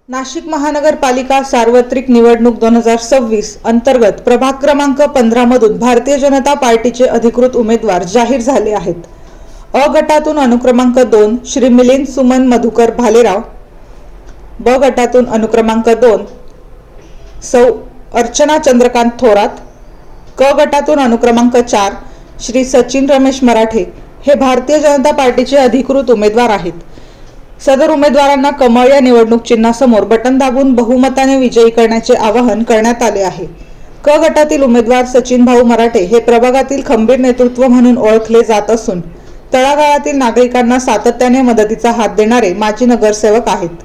नाशिक महानगरपालिका सार्वत्रिक निवडणूक 2026 अंतर्गत प्रभाग क्रमांक 15 मधून भारतीय जनता पार्टीचे अधिकृत उमेदवार जाहीर झाले आहेत. अ गटातून अनुक्रमांक 2 श्री मिलिंद सुमन मधुकर भालेराव, ब गटातून अनुक्रमांक 2 सौ अर्चना चंद्रकांत थोरात, क गटातून अनुक्रमांक 4 श्री सचिन रमेश मराठे हे भारतीय जनता पार्टीचे अधिकृत उमेदवार आहेत. सदर उमेदवारांना कमळ या निवडणूक चिन्हासमोर बटन दाबून बहुमताने विजयी करण्याचे आवाहन करण्यात आले आहे. क गटातील उमेदवार सचिन भाऊ मराठे हे प्रभागातील खंबीर नेतृत्व म्हणून ओळखले जात असून तळागाळातील नागरिकांना सातत्याने मदतीचा हात देणारे माजी नगरसेवक आहेत.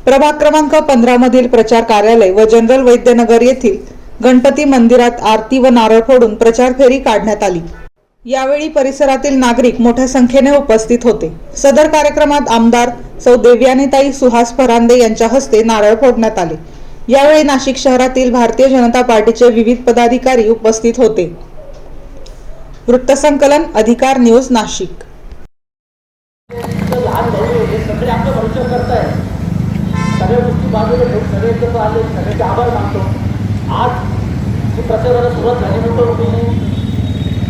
प्रभाग क्रमांक 15 मधील प्रचार कार्यालय व जनरल वैद्यनगर येथील गणपती मंदिरात आरती व नारळ फोडून प्रचार फेरी काढण्यात आली. यावेळी परिसरातील नागरिक मोठ्या संख्येने उपस्थित होते. सदर कार्यक्रमात आमदार सौ देवयानीताई सुहास फरांदे यांच्या हस्ते नारळ फोडण्यात आले. यावेळी नाशिक शहरातील भारतीय जनता पार्टीचे विविध पदाधिकारी उपस्थित होते. वृत्तसंकलन अधिकार न्यूज नाशिक.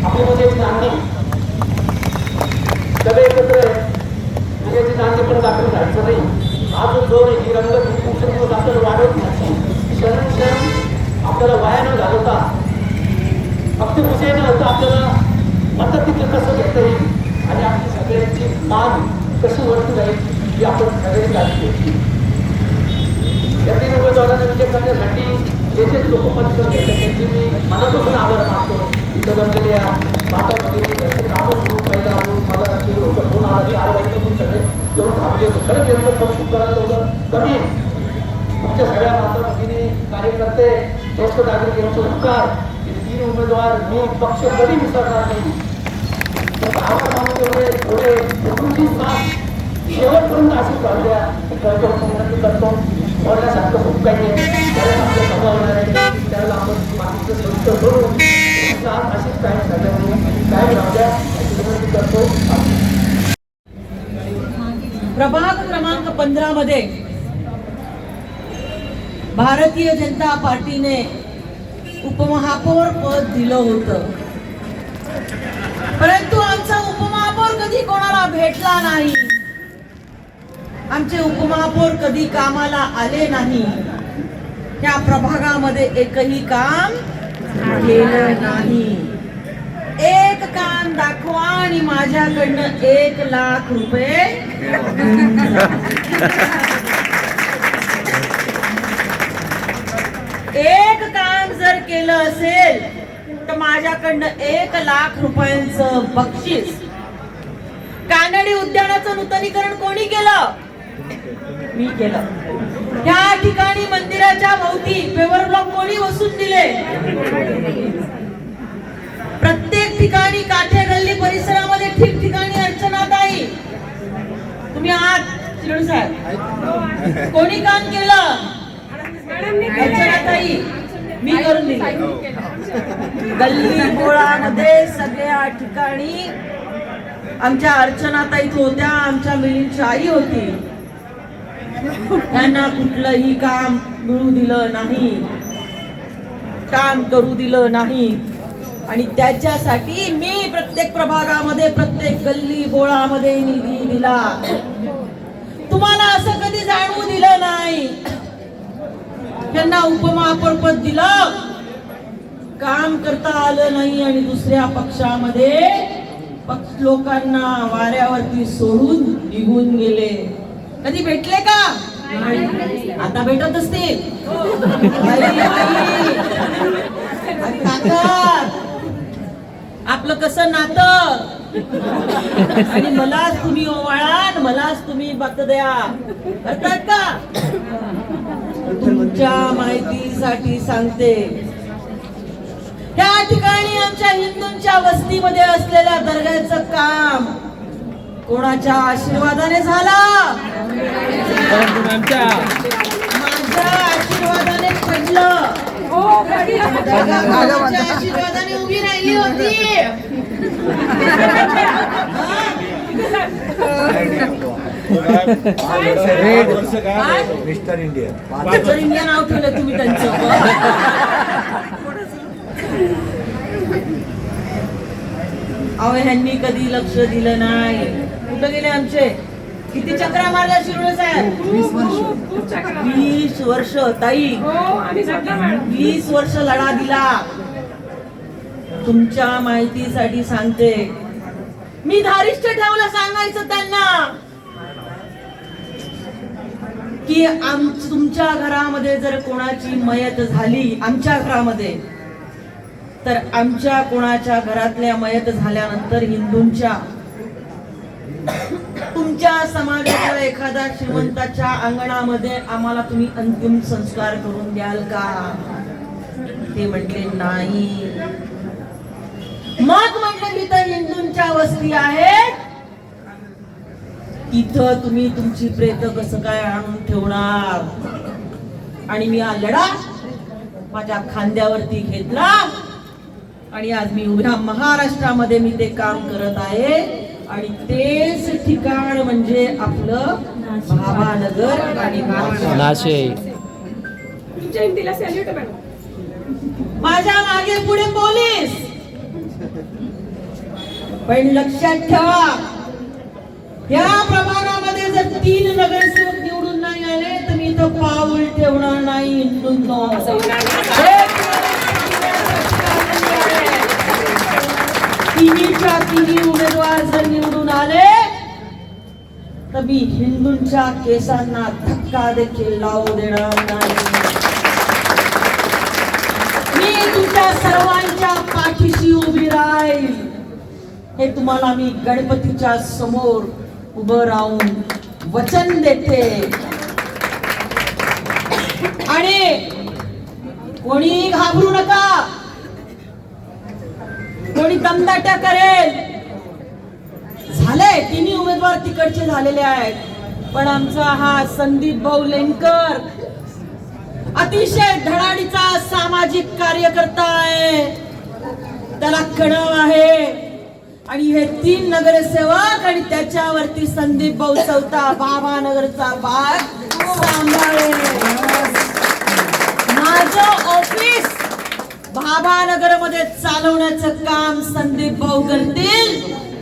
आपल्यामध्ये एक नांदी सगळे एकत्र आहे. नांदी पण दाखल जायचं नाही. हा जो जोर आहे ही रंग दिवसेंदिवस आपल्याला वाढत नाही. क्षण आपल्याला वाया न घालवता फक्त विजय न होता आपल्याला मदतीचं कसं घेता येईल आणि आपली सगळ्यांची मान कशी वरती जाईल ही आपण सगळ्यांनी काळजी घेतली. या 3 उमेदवारांना विजय करण्यासाठी येथेच लोक परिश्रम घेतात त्यांची मी मनापासून आभार मानतो. इथं जमलेल्या माता भगिनी त्यांचे कामं सुरू पहिला मला लोक फोन आला 4 वाजता सगळे जेवढं थांबले होते खरंच एवढं कौतुक करायला एवढं कमी. तुमच्या सगळ्या माता भगिनी कार्यकर्ते ज्येष्ठ नागरिक यांचे उपकार 3 उमेदवार मी पक्ष कधी विसरणार नाही. आभार मानून एवढे थोडे कुटुंबी साथ शेवटपर्यंत अशी पाहिल्या विनंती करतो. बोलण्यासारखं खूप काही आहे त्याला आपलं स्वभाव होणार आहे त्याला आपण बाकीचं संस्थ करून अशीच काही सगळ्यांनी काय राहूया अशी विनंती करतो. प्रभाग क्रमांक 15 मध्ये भारतीय जनता पार्टीने उपमहापौर पद दिलं होतं, परंतु आमचा उपमहापौर कधी कोणाला भेटला नाही. आमचे उपमहापौर कधी कामाला आले नाही. त्या प्रभागामध्ये एकही काम केलं नाही. एक काम दाखवा आणि माझ्याकडनं 1 लाख रुपये. एक काम जर केलं असेल तर माझ्याकडनं 1 लाख रुपयांचं बक्षीस. कानडी उद्यानाचं नूतनीकरण कोणी केलं? मी केलं. त्या ठिकाणी मंदिराच्या भोवती पेवर ब्लॉक कोणी बसून दिले? प्रत्येक ठिकाणी काठे गल्ली परिसरामध्ये ठिकठिकाणी अर्चनाताई तुम्ही आहात शिरोड साहेब कोणी काम केलं? अर्चनाताई मी करून दिली. गल्ली बोळामध्ये सगळ्या ठिकाणी आमच्या अर्चनाताई होत्या, आमच्या मिलिंदची आई होती. त्यांना कुठलंही काम मिळू दिलं नाही, काम करू दिलं नाही. आणि त्याच्यासाठी मी प्रत्येक प्रभागामध्ये प्रत्येक गल्ली बोळामध्ये निधी दिला. तुम्हाला असं कधी जाणवू दिलं नाही. त्यांना उपमहापौर पद दिलं, काम करता आलं नाही आणि दुसऱ्या पक्षामध्ये पक्ष लोकांना वाऱ्यावरती सोडून निघून गेले. कधी भेटले का? आता भेटत असतील. आपलं कसं नातं आणि मलाच तुम्ही ओवाळा, मलाच तुम्ही बत द्या करतात का? तुमच्या माहितीसाठी सांगते, त्या ठिकाणी आमच्या हिंदूंच्या वस्तीमध्ये असलेल्या दर्ग्याचं काम कोणाच्या आशीर्वादाने झाला? माझ्या आशीर्वादाने पडलं. आशीर्वादाने उभी राहिली होती. मिस्टर इंडिया मिस्टर इंडिया नाव ठेवलं तुम्ही त्यांचं. अहो ह्यांनी कधी लक्ष दिलं नाही. कुठं गेले आमचे? किती चक्रा मारल्या शिरोळे साहेब? 20 वर्ष ताई, 20 वर्ष लढा दिला. तुमच्या माहितीसाठी सांगते, मी धारिष्ट ठेवलं सांगायचं त्यांना की तुमच्या घरामध्ये जर कोणाची मयत झाली, आमच्या घरामध्ये, तर आमच्या कोणाच्या घरातल्या मयत झाल्यानंतर हिंदूंच्या, तुमच्या समाजाच्या एखाद्या श्रीमंताच्या अंगणामध्ये आम्हाला तुम्ही अंतिम संस्कार करून द्याल का? ते म्हटले नाही. मग म्हटलं तिथं हिंदूंच्या वस्ती आहेत, तिथं तुम्ही तुमची प्रेत कसं काय आणून ठेवणार? आणि मी हा लढा माझ्या खांद्यावरती घेतला आणि आज मी उभ्या महाराष्ट्रामध्ये मी ते काम करत आहे. आणि तेच ठिकाण म्हणजे आपलं भावानगर आणि नाशे. माझ्या मागे पुढे पोलीस, पण लक्षात ठेवा, या प्रभागामध्ये जर 3 नगरसेवक निवडून नाही आले तर मी इथं पाऊल ठेवणार नाही. हिंदूंनो, तिन्हीच्या तिन्ही उमेदवार जर निवडून आले तर मी हिंदूंच्या केसांना धक्का देखील लावू देणार नाही. मी तुमच्या सर्वांच्या पाठीशी उभी राहील, हे तुम्हाला मी गणपतीच्या समोर उभं राहून वचन देते. आणि कोणी घाबरू नका, कोणी दमदाट्या करेल. झाले, तिन्ही उमेदवार तिकडचे झालेले आहेत, पण आमचा हा संदीप भाऊ लेंकर अतिशय धडाडीचा सामाजिक कार्यकर्ता आहे, त्याला कणव आहे. आणि हे 3 नगरसेवक आणि त्याच्यावरती संदीप भाऊ चौथा भावानगरचा भाग सांभाळेल. माझं ऑफिस भाभानगर मध्ये चालवण्याचं काम संदीप भाऊ करतील.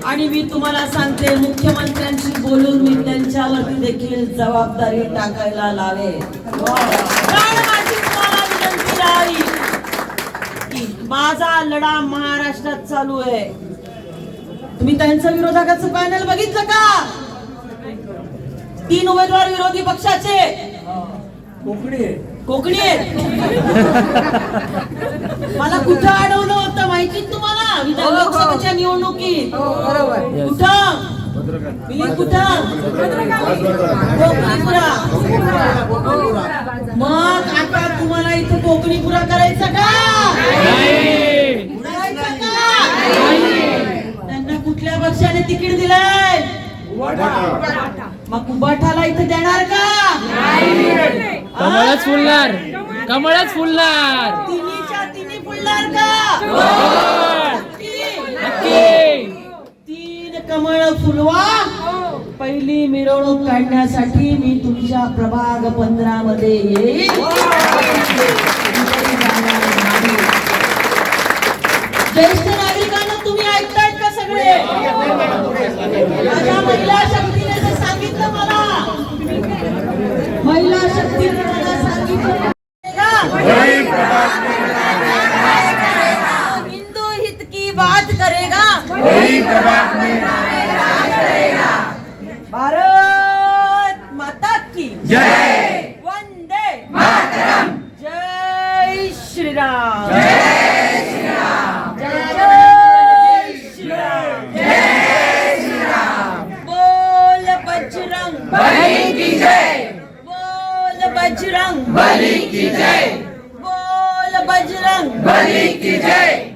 आणि मी तुम्हाला सांगते, मुख्यमंत्र्यांशी बोलून मी त्यांच्यावरती देखील जबाबदारी टाकायला लावेल. कारण माझी तुम्हाला विनंती राहील की माझा लढा महाराष्ट्रात चालू आहे. तुम्ही त्यांचं विरोधकाचं पॅनल बघितलं का? 3 उमेदवार विरोधी पक्षाचे कोकणी आहेत. मला कुठं अडवलं होतं माहिती तुम्हाला? विधान लोकसभेच्या निवडणुकीत कुठं? कुठं? कोकणीपुरा. मग आता तुम्हाला इथं कोकणीपुरा करायचा का? त्यांना कुठल्या पक्षाने तिकीट दिलंय? मग उबाठाला इथं देणार का? कमळच फुलणार, कमळच फुलणार. तिन्हीच्या तिन्ही फुलणार का? नक्की. 3 कमळ फुलवा. पहिली मिरवणूक काढण्यासाठी मी तुमच्या प्रभाग 15 मध्ये येईल. ज्येष्ठ नागरिकांना तुम्ही ऐकतायत का सगळे? माझ्या महिला शक्तीने जे सांगितलं मला, महिला शक्तीने मला सांगितलं, हिंदू हित की बात करेगा, भारत माता की जय, वंदे मातरम, जय श्री राम, जय श्री राम, जय श्री राम, जय श्री राम. बोल बजरंग बली की जय, बोल बजरंग बली की जय, बोल बजरंग बली की जय.